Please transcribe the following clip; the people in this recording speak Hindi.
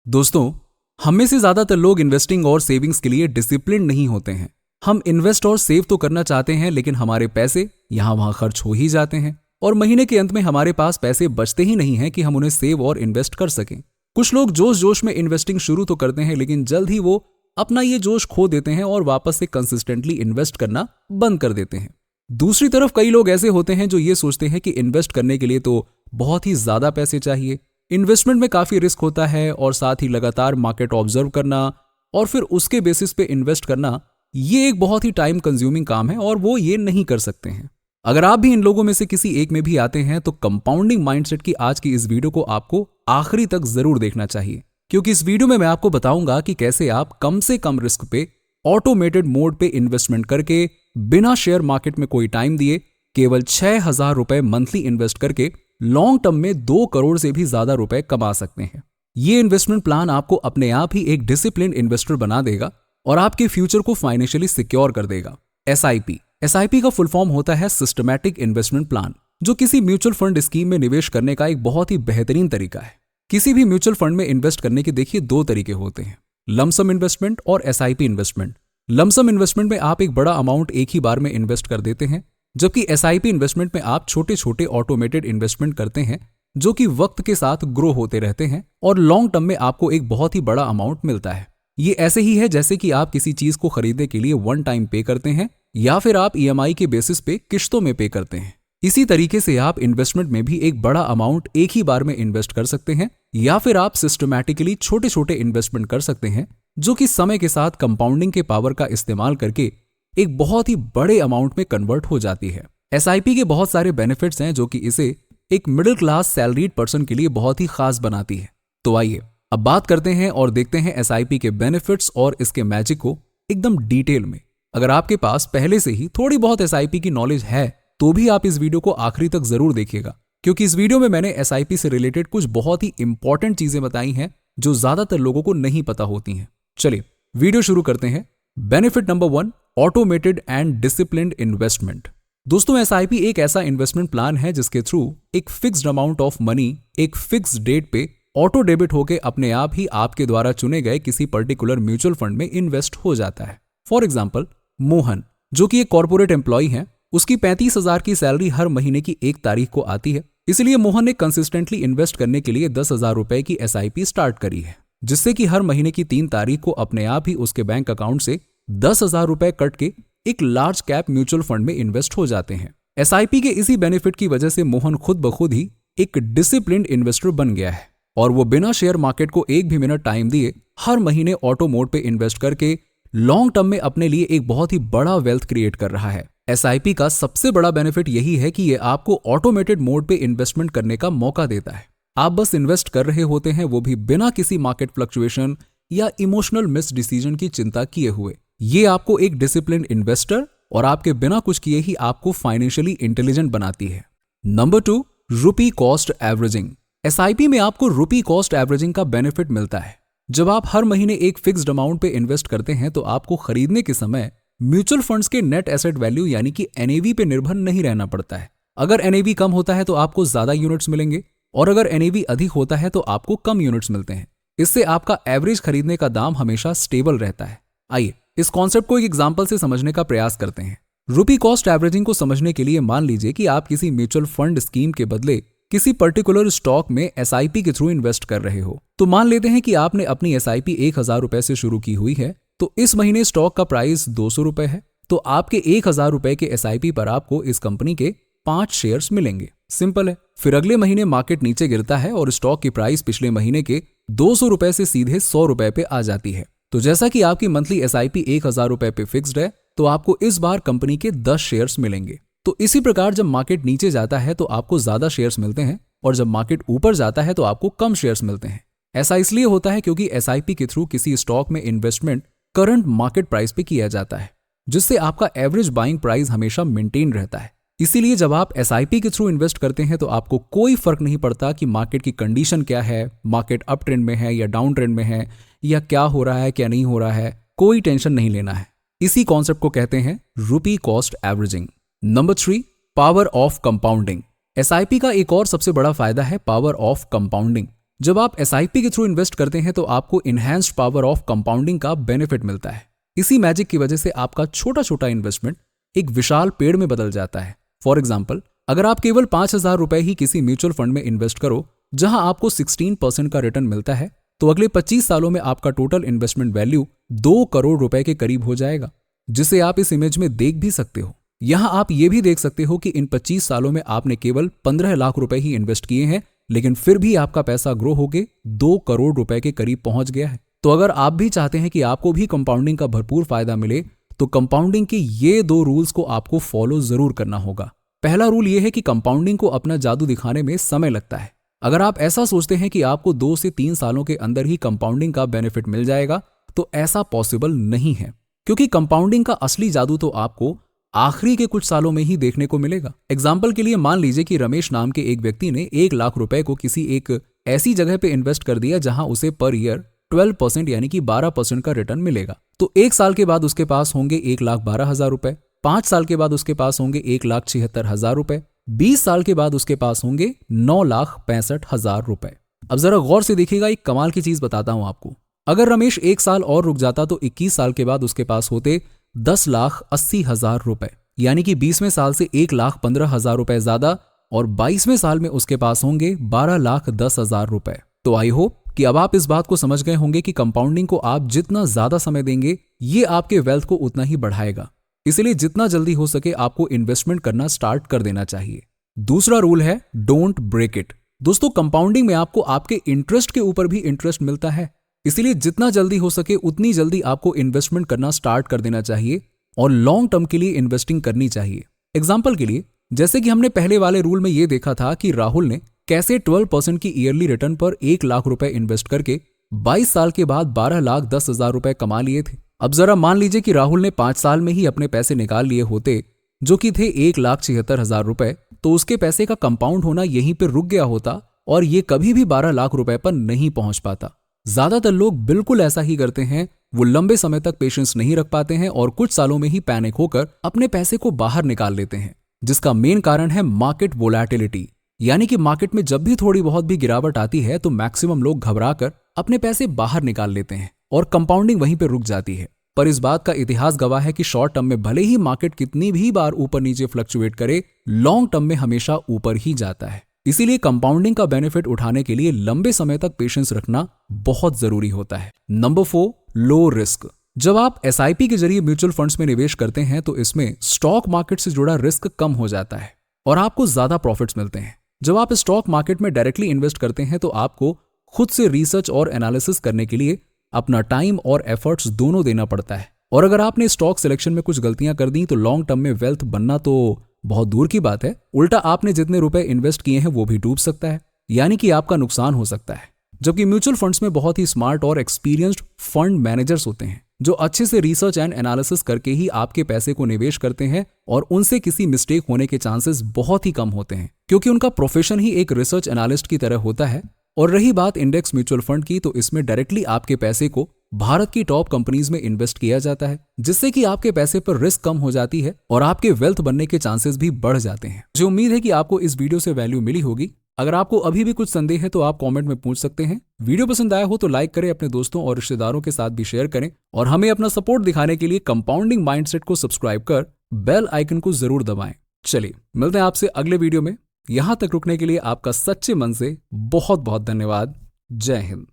दोस्तों, हम में से ज्यादातर लोग इन्वेस्टिंग और सेविंग्स के लिए डिसिप्लिन नहीं होते हैं। हम इन्वेस्ट और सेव तो करना चाहते हैं, लेकिन हमारे पैसे यहां वहां खर्च हो ही जाते हैं और महीने के अंत में हमारे पास पैसे बचते ही नहीं हैं कि हम उन्हें सेव और इन्वेस्ट कर सकें। कुछ लोग जोश जोश में इन्वेस्टिंग शुरू तो करते हैं, लेकिन जल्द ही वो अपना ये जोश खो देते हैं और वापस से कंसिस्टेंटली इन्वेस्ट करना बंद कर देते हैं। दूसरी तरफ कई लोग ऐसे होते हैं जो ये सोचते हैं कि इन्वेस्ट करने के लिए तो बहुत ही ज्यादा पैसे चाहिए, इन्वेस्टमेंट में काफी रिस्क होता है और साथ ही लगातार मार्केट ऑब्जर्व करना और फिर उसके बेसिस पे इन्वेस्ट करना, ये एक बहुत ही टाइम कंज्यूमिंग काम है और वो ये नहीं कर सकते हैं। अगर आप भी इन लोगों में से किसी एक में भी आते हैं तो कंपाउंडिंग माइंडसेट की आज की इस वीडियो को आपको आखिरी तक जरूर देखना चाहिए, क्योंकि इस वीडियो में मैं आपको बताऊंगा कि कैसे आप कम से कम रिस्क पे ऑटोमेटेड मोड पे इन्वेस्टमेंट करके बिना शेयर मार्केट में कोई टाइम दिए केवल 6,000 रुपए मंथली इन्वेस्ट करके लॉन्ग टर्म में 2 करोड़ से भी ज्यादा रुपए कमा सकते हैं। ये इन्वेस्टमेंट प्लान आपको अपने आप ही एक डिसिप्लिन इन्वेस्टर बना देगा और आपके फ्यूचर को फाइनेंशियली सिक्योर कर देगा। एसआईपी का फुल फॉर्म होता है सिस्टमैटिक इन्वेस्टमेंट प्लान, जो किसी म्यूचुअल फंड स्कीम में निवेश करने का एक बहुत ही बेहतरीन तरीका है। किसी भी म्यूचुअल फंड में इन्वेस्ट करने के देखिए 2 तरीके होते हैं, लमसम इन्वेस्टमेंट और एसआईपी इन्वेस्टमेंट। लमसम इन्वेस्टमेंट में आप एक बड़ा अमाउंट एक ही बार में इन्वेस्ट कर देते हैं, जबकि एसआईपी इन्वेस्टमेंट में आप छोटे छोटे ऑटोमेटेड इन्वेस्टमेंट करते हैं जो कि वक्त के साथ ग्रो होते रहते हैं और लॉन्ग टर्म में आपको एक बहुत ही बड़ा अमाउंट मिलता है। ये ऐसे ही है जैसे कि आप किसी चीज को खरीदने के लिए वन टाइम पे करते हैं या फिर आप ईएमआई के बेसिस पे किश्तों में पे करते हैं। इसी तरीके से आप इन्वेस्टमेंट में भी एक बड़ा अमाउंट एक ही बार में इन्वेस्ट कर सकते हैं या फिर आप सिस्टमैटिकली छोटे छोटे इन्वेस्टमेंट कर सकते हैं, जो कि समय के साथ कंपाउंडिंग के पावर का इस्तेमाल करके एक बहुत ही बड़े अमाउंट में कन्वर्ट हो जाती है। एसआईपी के बहुत सारे बेनिफिट्स हैं जो कि इसे एक मिडिल क्लास सैलरीड पर्सन के लिए बहुत ही खास बनाती है। तो आइए अब बात करते हैं और देखते हैं एसआईपी के बेनिफिट्स और इसके मैजिक को एकदम डिटेल में। अगर आपके पास पहले से ही थोड़ी बहुत एसआईपी की नॉलेज है तो भी आप इस वीडियो को आखिरी तक जरूर देखिएगा, क्योंकि इस वीडियो में मैंने एसआईपी से रिलेटेड कुछ बहुत ही इंपॉर्टेंट चीजें बताई हैं जो ज्यादातर लोगों को नहीं पता होती हैं। चलिए वीडियो शुरू करते हैं। Benefit number 1, automated and disciplined investment. दोस्तों, एसआईपी एक ऐसा इन्वेस्टमेंट प्लान है जिसके थ्रू एक फिक्स्ड अमाउंट ऑफ मनी एक फिक्स्ड डेट पे ऑटो डेबिट होके अपने आप ही आपके द्वारा चुने गए किसी पर्टिकुलर म्यूचुअल फंड में इन्वेस्ट हो जाता है। फॉर एग्जाम्पल, मोहन जो कि एक कॉर्पोरेट एम्प्लॉय है, उसकी 35,000 की सैलरी हर महीने की 1 तारीख को आती है। इसलिए मोहन ने कंसिस्टेंटली इन्वेस्ट करने के लिए 10,000 रुपए की एसआईपी स्टार्ट करी है, जिससे कि हर महीने की 3 तारीख को अपने आप ही उसके बैंक अकाउंट से 10,000 रुपए कट के एक लार्ज कैप म्यूचुअल फंड में इन्वेस्ट हो जाते हैं। एसआईपी के इसी बेनिफिट की वजह से मोहन खुद ब खुद ही एक डिसिप्लिन्ड इन्वेस्टर बन गया है और वो बिना शेयर मार्केट को 1 भी मिनट टाइम दिए हर महीने ऑटो मोड पे इन्वेस्ट करके लॉन्ग टर्म में अपने लिए एक बहुत ही बड़ा वेल्थ क्रिएट कर रहा है। एसआईपी का सबसे बड़ा बेनिफिट यही है कि ये आपको ऑटोमेटेड मोड पे इन्वेस्टमेंट करने का मौका देता है। आप बस इन्वेस्ट कर रहे होते हैं, वो भी बिना किसी मार्केट फ्लक्चुएशन या इमोशनल मिस डिसीजन की चिंता किए हुए। ये आपको एक डिसिप्लिन इन्वेस्टर और आपके बिना कुछ किए ही आपको फाइनेंशियली इंटेलिजेंट बनाती है। नंबर 2, रुपी कॉस्ट एवरेजिंग। एसआईपी में आपको रुपी कॉस्ट एवरेजिंग का बेनिफिट मिलता है। जब आप हर महीने एक फिक्स्ड अमाउंट पे इन्वेस्ट करते हैं तो आपको खरीदने के समय म्यूचुअल फंड्स के नेट एसेट वैल्यू यानी कि एनएवी पे निर्भर नहीं रहना पड़ता है। अगर एनएवी कम होता है तो आपको ज्यादा यूनिट्स मिलेंगे और अगर एनएवी अधिक होता है तो आपको कम यूनिट्स मिलते हैं। इससे आपका एवरेज खरीदने का दाम हमेशा स्टेबल रहता है। आइए इस कॉन्सेप्ट को एक एग्जांपल से समझने का प्रयास करते हैं। रुपी कॉस्ट एवरेजिंग को समझने के लिए मान लीजिए कि आप किसी म्यूचुअल फंड स्कीम के बदले किसी पर्टिकुलर स्टॉक में एसआईपी के थ्रू इन्वेस्ट कर रहे हो। तो मान लेते हैं कि आपने अपनी एसआईपी 1,000 रुपए से शुरू की हुई है, तो इस महीने स्टॉक का प्राइस 200 रुपए है, तो आपके 1,000 रुपए के एसआईपी पर आपको इस कंपनी के 5 शेयर्स मिलेंगे। सिंपल है। फिर अगले महीने मार्केट नीचे गिरता है और स्टॉक की प्राइस पिछले महीने के 200 रुपए से सीधे 100 रुपए पे आ जाती है। तो जैसा कि आपकी मंथली एसआईपी 1,000 रुपए पे फिक्स्ड है, तो आपको इस बार कंपनी के 10 शेयर्स मिलेंगे। तो इसी प्रकार जब मार्केट नीचे जाता है तो आपको ज्यादा शेयर्स मिलते हैं और जब मार्केट ऊपर जाता है तो आपको कम शेयर्स मिलते हैं। ऐसा इसलिए होता है क्योंकि एसआईपी के थ्रू किसी स्टॉक में इन्वेस्टमेंट करंट मार्केट प्राइस पे किया जाता है, जिससे आपका एवरेज बाइंग प्राइस हमेशा मेंटेन रहता है। इसीलिए जब आप एसआईपी के थ्रू इन्वेस्ट करते हैं तो आपको कोई फर्क नहीं पड़ता कि मार्केट की कंडीशन क्या है, मार्केट अप ट्रेंड में है या डाउन ट्रेंड में है, या क्या हो रहा है क्या नहीं हो रहा है, कोई टेंशन नहीं लेना है। इसी कॉन्सेप्ट को कहते हैं रुपी cost averaging. Number 3, power of compounding. SIP का एक और सबसे बड़ा फायदा है पावर ऑफ कंपाउंडिंग। जब आप SIP के थ्रू इन्वेस्ट करते हैं तो आपको इनहैंस्ड पावर ऑफ कंपाउंडिंग का बेनिफिट मिलता है। इसी मैजिक की वजह से आपका छोटा छोटा इन्वेस्टमेंट एक विशाल पेड़ में बदल जाता है। फॉर एग्जाम्पल, अगर आप केवल 5,000 रुपए ही किसी म्यूचुअल फंड में इन्वेस्ट करो जहां आपको 16% का रिटर्न मिलता है, तो अगले 25 सालों में आपका टोटल इन्वेस्टमेंट वैल्यू 2 करोड़ रुपए के करीब हो जाएगा, जिसे आप इस इमेज में देख भी सकते हो। यहां आप ये भी देख सकते हो कि इन 25 सालों में आपने केवल 15 लाख रुपए ही इन्वेस्ट किए हैं, लेकिन फिर भी आपका पैसा ग्रो होके 2 करोड़ रुपए के करीब पहुंच गया है। तो अगर आप भी चाहते हैं कि आपको भी कंपाउंडिंग का भरपूर फायदा मिले, तो कंपाउंडिंग के ये 2 रूल्स को आपको फॉलो जरूर करना होगा। पहला रूल ये है कि कंपाउंडिंग को अपना जादू दिखाने में समय लगता है। अगर आप ऐसा सोचते हैं कि आपको 2 से 3 सालों के अंदर ही कंपाउंडिंग का बेनिफिट मिल जाएगा, तो ऐसा पॉसिबल नहीं है, क्योंकि कंपाउंडिंग का असली जादू तो आपको आखिरी के कुछ सालों में ही देखने को मिलेगा। एग्जाम्पल के लिए मान लीजिए कि रमेश नाम के एक व्यक्ति ने 1 लाख रुपए को किसी एक ऐसी जगह पे इन्वेस्ट कर दिया जहां उसे पर ईयर 12% यानी कि 12% का रिटर्न मिलेगा। तो 1 साल के बाद उसके पास होंगे 1,12,000 रुपए, 5 साल के बाद उसके पास होंगे 1,76,000 रुपए, 20 साल के बाद उसके पास होंगे 9,65,000 रुपए। अब जरा गौर से देखिएगा, एक कमाल की चीज बताता हूं आपको। अगर रमेश 1 साल और रुक जाता तो 21 साल के बाद उसके पास होते 10,80,000 रुपए, यानी कि 20वें साल से 1,15,000 रुपए ज्यादा, और 22वें साल में उसके पास होंगे 12,10,000 रुपए। तो आई होप कि अब आप इस बात को समझ गए होंगे कि कंपाउंडिंग को आप जितना ज्यादा समय देंगे, ये आपके वेल्थ को उतना ही बढ़ाएगा। इसलिए जितना जल्दी हो सके आपको इन्वेस्टमेंट करना स्टार्ट कर देना चाहिए। दूसरा रूल है डोंट ब्रेक इट। दोस्तों, कंपाउंडिंग में आपको आपके इंटरेस्ट के ऊपर भी इंटरेस्ट मिलता है, इसलिए जितना जल्दी हो सके उतनी जल्दी आपको इन्वेस्टमेंट करना स्टार्ट कर देना चाहिए और लॉन्ग टर्म के लिए इन्वेस्टिंग करनी चाहिए। एग्जाम्पल के लिए, जैसे कि हमने पहले वाले रूल में यह देखा था कि राहुल ने कैसे 12% की ईयरली रिटर्न पर 1 लाख रुपए इन्वेस्ट करके 22 साल के बाद 12,10,000 रुपए कमा लिए थे। अब जरा मान लीजिए कि राहुल ने 5 साल में ही अपने पैसे निकाल लिए होते, जो कि थे 1,76,000 रुपए, तो उसके पैसे का कंपाउंड होना यहीं पर रुक गया होता और ये कभी भी 12 लाख रुपए पर नहीं पहुंच पाता। ज्यादातर लोग बिल्कुल ऐसा ही करते हैं, वो लंबे समय तक पेशेंस नहीं रख पाते हैं और कुछ सालों में ही पैनिक होकर अपने पैसे को बाहर निकाल लेते हैं, जिसका मेन कारण है मार्केट वोलैटिलिटी। यानी कि मार्केट में जब भी थोड़ी बहुत भी गिरावट आती है तो मैक्सिमम लोग घबराकर अपने पैसे बाहर निकाल लेते हैं और कंपाउंडिंग वहीं पर रुक जाती है। पर इस बात का इतिहास गवाह है कि शॉर्ट टर्म में भले ही मार्केट कितनी भी बार ऊपर नीचे फ्लक्चुएट करे, लॉन्ग टर्म में हमेशा ऊपर ही जाता है। इसीलिए कंपाउंडिंग का बेनिफिट उठाने के लिए लंबे समय तक पेशेंस रखना बहुत जरूरी होता है। Number 4, low risk. जब आप SIP के जरिए म्यूचुअल फंड्स में निवेश करते हैं तो इसमें स्टॉक मार्केट से जुड़ा रिस्क कम हो जाता है और आपको ज्यादा प्रॉफिट्स मिलते हैं। जब आप स्टॉक मार्केट में डायरेक्टली इन्वेस्ट करते हैं तो आपको खुद से रिसर्च और एनालिसिस करने के लिए अपना टाइम और एफर्ट्स दोनों देना पड़ता है, और अगर आपने स्टॉक सिलेक्शन में कुछ गलतियां कर दी तो लॉन्ग टर्म में वेल्थ बनना तो बहुत दूर की बात है, उल्टा आपने जितने रुपए इन्वेस्ट किए हैं वो भी डूब सकता है, यानी कि आपका नुकसान हो सकता है। जबकि म्यूचुअल फंड्स में बहुत ही स्मार्ट और एक्सपीरियंस्ड फंड मैनेजर्स होते हैं जो अच्छे से रिसर्च एंड एनालिसिस करके ही आपके पैसे को निवेश करते हैं और उनसे किसी मिस्टेक होने के चांसेस बहुत ही कम होते हैं, क्योंकि उनका प्रोफेशन ही एक रिसर्च एनालिस्ट की तरह होता है। और रही बात इंडेक्स म्यूचुअल फंड की, तो इसमें डायरेक्टली आपके पैसे को भारत की टॉप कंपनीज में इन्वेस्ट किया जाता है, जिससे कि आपके पैसे पर रिस्क कम हो जाती है और आपके वेल्थ बनने के चांसेस भी बढ़ जाते हैं। मुझे उम्मीद है कि आपको इस वीडियो से वैल्यू मिली होगी। अगर आपको अभी भी कुछ संदेह है तो आप कमेंट में पूछ सकते हैं। वीडियो पसंद आया हो तो लाइक करें, अपने दोस्तों और रिश्तेदारों के साथ भी शेयर करें और हमें अपना सपोर्ट दिखाने के लिए कंपाउंडिंग माइंडसेट को सब्सक्राइब कर बेल आइकन को जरूर दबाएं। चलिए मिलते हैं आपसे अगले वीडियो में। यहां तक रुकने के लिए आपका सच्चे मन से बहुत बहुत धन्यवाद। जय हिंद।